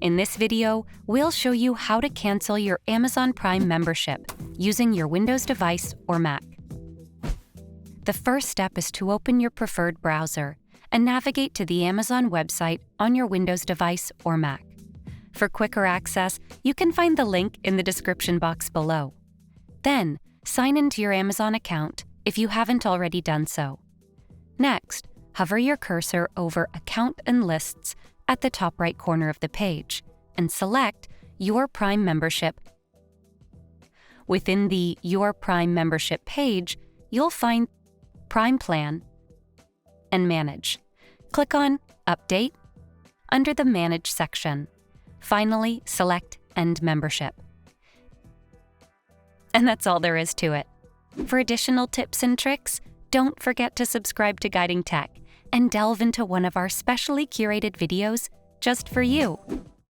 In this video, we'll show you how to cancel your Amazon Prime membership using your Windows device or Mac. The first step is to open your preferred browser and navigate to the Amazon website on your Windows device or Mac. For quicker access, you can find the link in the description box below. Then, sign into your Amazon account if you haven't already done so. Next, hover your cursor over Account and Lists at the top right corner of the page and select Your Prime Membership. Within the Your Prime Membership page, you'll find Prime Plan and Manage. Click on Update under the Manage section. Finally, select End Membership. And that's all there is to it. For additional tips and tricks, don't forget to subscribe to Guiding Tech and delve into one of our specially curated videos just for you.